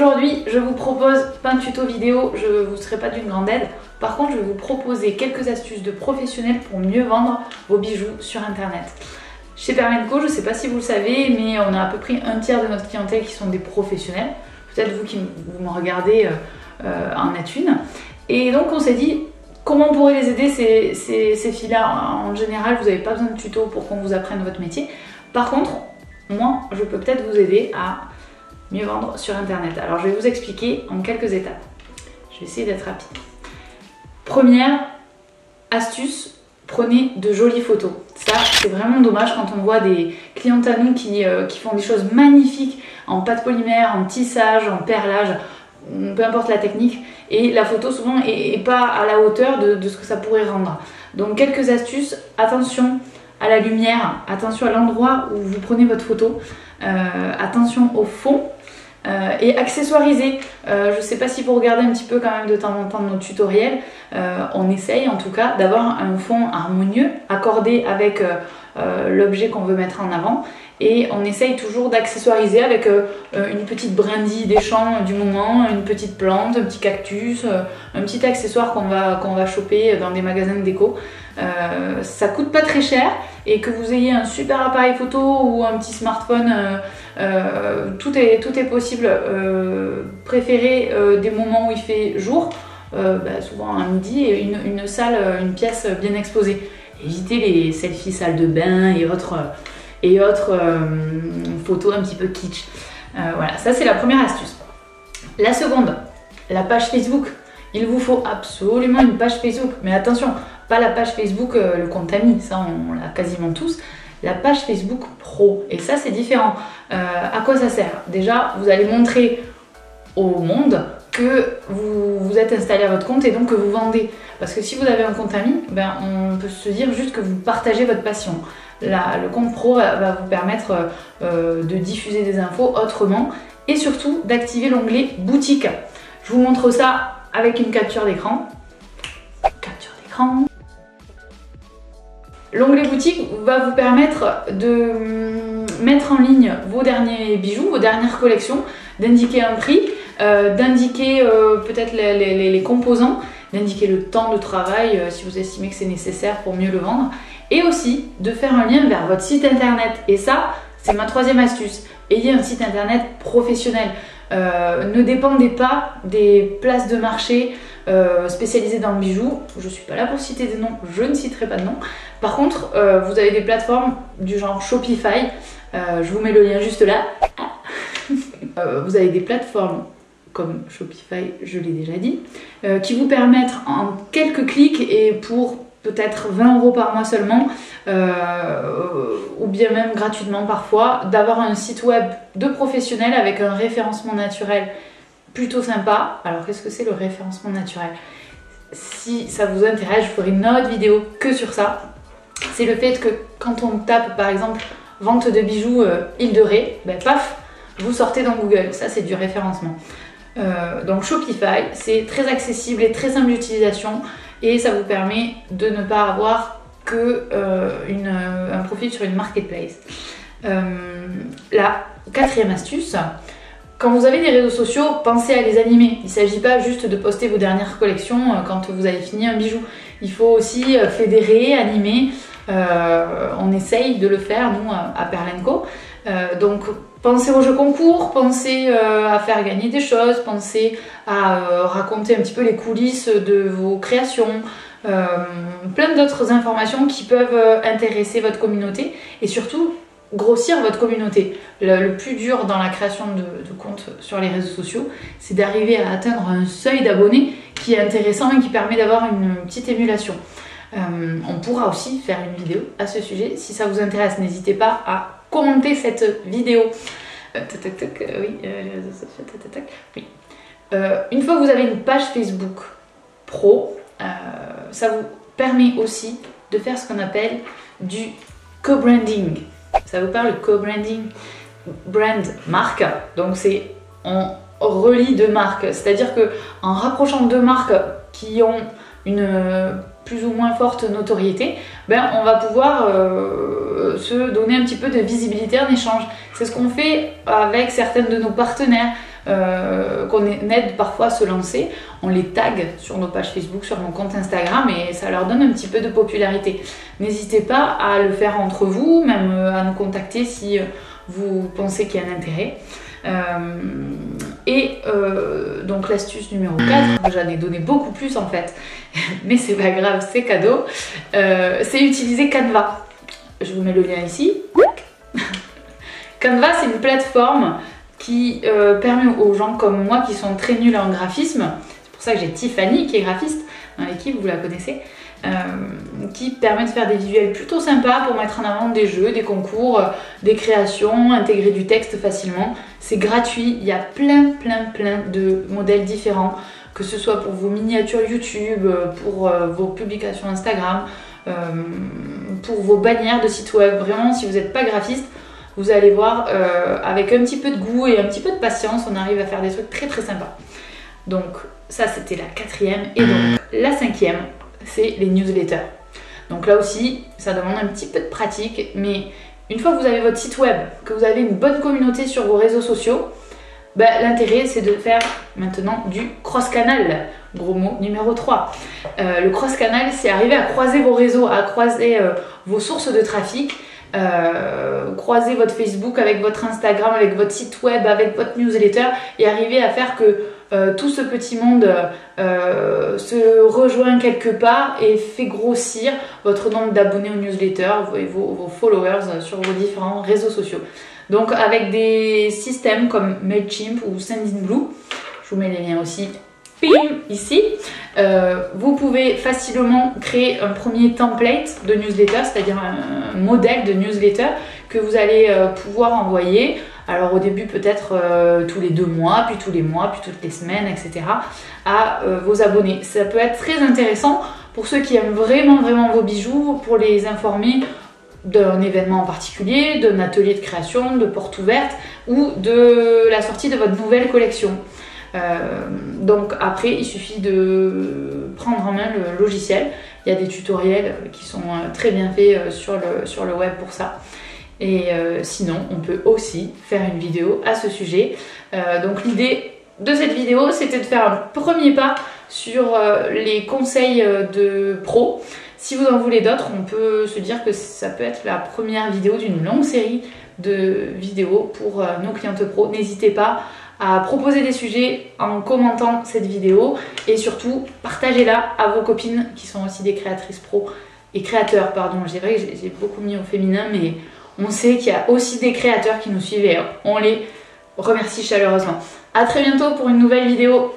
Aujourd'hui, je vous propose pas un tuto vidéo, je ne vous serai pas d'une grande aide. Par contre, je vais vous proposer quelques astuces de professionnels pour mieux vendre vos bijoux sur internet. Chez Perlenco, je ne sais pas si vous le savez, mais on a à peu près un tiers de notre clientèle qui sont des professionnels. Peut-être vous qui me regardez en êtes une. Et donc on s'est dit, comment on pourrait les aider ces filles-là? En général, vous n'avez pas besoin de tuto pour qu'on vous apprenne votre métier. Par contre, moi, je peux peut-être vous aider à mieux vendre sur internet. Alors je vais vous expliquer en quelques étapes. Je vais essayer d'être rapide. Première astuce, prenez de jolies photos. Ça, c'est vraiment dommage quand on voit des clientes à nous qui font des choses magnifiques en pâte polymère, en tissage, en perlage, peu importe la technique, et la photo souvent est pas à la hauteur de ce que ça pourrait rendre. Donc quelques astuces, attention à la lumière, attention à l'endroit où vous prenez votre photo, attention au fond. Et accessoiriser, je ne sais pas si vous regardez un petit peu quand même de temps en temps nos tutoriels, on essaye en tout cas d'avoir un fond harmonieux, accordé avec l'objet qu'on veut mettre en avant, et on essaye toujours d'accessoiriser avec une petite brindille des champs du moment, une petite plante, un petit cactus, un petit accessoire qu'on va choper dans des magasins de déco. Ça coûte pas très cher, et que vous ayez un super appareil photo ou un petit smartphone, tout est possible. Préférez des moments où il fait jour, souvent à midi, et une salle, une pièce bien exposée. Évitez les selfies salle de bain et autres photos un petit peu kitsch. Voilà, ça c'est la première astuce. La seconde, la page Facebook. Il vous faut absolument une page Facebook, mais attention, pas la page Facebook, le compte ami, ça on l'a quasiment tous. La page Facebook pro, et ça c'est différent. À quoi ça sert? Déjà, vous allez montrer au monde que vous êtes installé à votre compte et donc que vous vendez. Parce que si vous avez un compte ami, on peut se dire juste que vous partagez votre passion. Là, le compte pro va vous permettre de diffuser des infos autrement, et surtout d'activer l'onglet boutique. Je vous montre ça avec une capture d'écran. Capture d'écran. L'onglet boutique va vous permettre de mettre en ligne vos derniers bijoux, vos dernières collections, d'indiquer un prix, d'indiquer peut-être les composants, d'indiquer le temps de travail si vous estimez que c'est nécessaire pour mieux le vendre, et aussi de faire un lien vers votre site internet. Et ça, c'est ma troisième astuce. Ayez un site internet professionnel. Ne dépendez pas des places de marché spécialisées dans le bijou. Je ne suis pas là pour citer des noms, je ne citerai pas de noms. Par contre, vous avez des plateformes du genre Shopify. Je vous mets le lien juste là. Vous avez des plateformes comme Shopify, je l'ai déjà dit, qui vous permettent en quelques clics et pour peut-être 20 € par mois seulement, ou bien même gratuitement parfois, d'avoir un site web de professionnel avec un référencement naturel plutôt sympa. Alors qu'est-ce que c'est le référencement naturel? Si ça vous intéresse, je ferai une autre vidéo que sur ça. C'est le fait que quand on tape par exemple vente de bijoux Île de Ré, paf, vous sortez dans Google. Ça c'est du référencement. Donc Shopify, c'est très accessible et très simple d'utilisation, et ça vous permet de ne pas avoir que un profil sur une marketplace. La quatrième astuce, quand vous avez des réseaux sociaux, pensez à les animer. Il ne s'agit pas juste de poster vos dernières collections quand vous avez fini un bijou. Il faut aussi fédérer, animer. On essaye de le faire, nous, à Perlenco. Donc pensez aux jeux concours, pensez à faire gagner des choses, pensez à raconter un petit peu les coulisses de vos créations, plein d'autres informations qui peuvent intéresser votre communauté, et surtout grossir votre communauté. Le plus dur dans la création de comptes sur les réseaux sociaux, c'est d'arriver à atteindre un seuil d'abonnés qui est intéressant et qui permet d'avoir une petite émulation. On pourra aussi faire une vidéo à ce sujet. Si ça vous intéresse, n'hésitez pas à commenter cette vidéo. Une fois que vous avez une page Facebook pro, ça vous permet aussi de faire ce qu'on appelle du co-branding. Ça vous parle, le co-branding? Brand, marque, donc c'est on relie deux marques, c'est-à-dire que en rapprochant deux marques qui ont une plus ou moins forte notoriété, on va pouvoir se donner un petit peu de visibilité en échange. C'est ce qu'on fait avec certaines de nos partenaires. qu'on aide parfois à se lancer. On les tag sur nos pages Facebook, sur nos comptes Instagram et ça leur donne un petit peu de popularité. N'hésitez pas à le faire entre vous, même à nous contacter si vous pensez qu'il y a un intérêt. Donc l'astuce numéro 4, j'en ai donné beaucoup plus en fait, mais c'est pas grave, c'est cadeau, c'est utiliser Canva. Je vous mets le lien ici. Canva, c'est une plateforme qui permet aux gens comme moi qui sont très nuls en graphisme, c'est pour ça que j'ai Tiffany qui est graphiste dans l'équipe, vous la connaissez, qui permet de faire des visuels plutôt sympas pour mettre en avant des jeux, des concours, des créations, intégrer du texte facilement. C'est gratuit, il y a plein de modèles différents, que ce soit pour vos miniatures YouTube, pour vos publications Instagram, pour vos bannières de site web. Vraiment, si vous n'êtes pas graphiste, vous allez voir, avec un petit peu de goût et un petit peu de patience, on arrive à faire des trucs très sympas. Donc ça, c'était la 4e. Et donc la 5e, c'est les newsletters. Donc là aussi, ça demande un petit peu de pratique, mais une fois que vous avez votre site web, que vous avez une bonne communauté sur vos réseaux sociaux, l'intérêt c'est de faire maintenant du cross-canal. Gros mot numéro 3. Le cross-canal, c'est arriver à croiser vos réseaux, à croiser vos sources de trafic, croiser votre Facebook avec votre Instagram, avec votre site web, avec votre newsletter et arriver à faire que tout ce petit monde se rejoint quelque part et fait grossir votre nombre d'abonnés aux newsletters et vos followers sur vos différents réseaux sociaux. Donc avec des systèmes comme Mailchimp ou Sendinblue, je vous mets les liens aussi ici, vous pouvez facilement créer un premier template de newsletter, c'est-à-dire un modèle de newsletter que vous allez pouvoir envoyer. Alors au début peut-être tous les 2 mois, puis tous les mois, puis toutes les semaines, etc. à vos abonnés. Ça peut être très intéressant pour ceux qui aiment vraiment vos bijoux, pour les informer d'un événement en particulier, d'un atelier de création, de porte ouverte ou de la sortie de votre nouvelle collection. Donc après il suffit de prendre en main le logiciel. Il y a des tutoriels qui sont très bien faits sur le web pour ça. Et sinon on peut aussi faire une vidéo à ce sujet. Donc l'idée de cette vidéo, c'était de faire un premier pas sur les conseils de pro. Si vous en voulez d'autres, on peut se dire que ça peut être la première vidéo d'une longue série de vidéos pour nos clientes pro. N'hésitez pas à proposer des sujets en commentant cette vidéo et surtout partagez-la à vos copines qui sont aussi des créatrices pro et créateurs, pardon. Je dirais que j'ai beaucoup mis au féminin, mais on sait qu'il y a aussi des créateurs qui nous suivent et on les remercie chaleureusement. A très bientôt pour une nouvelle vidéo.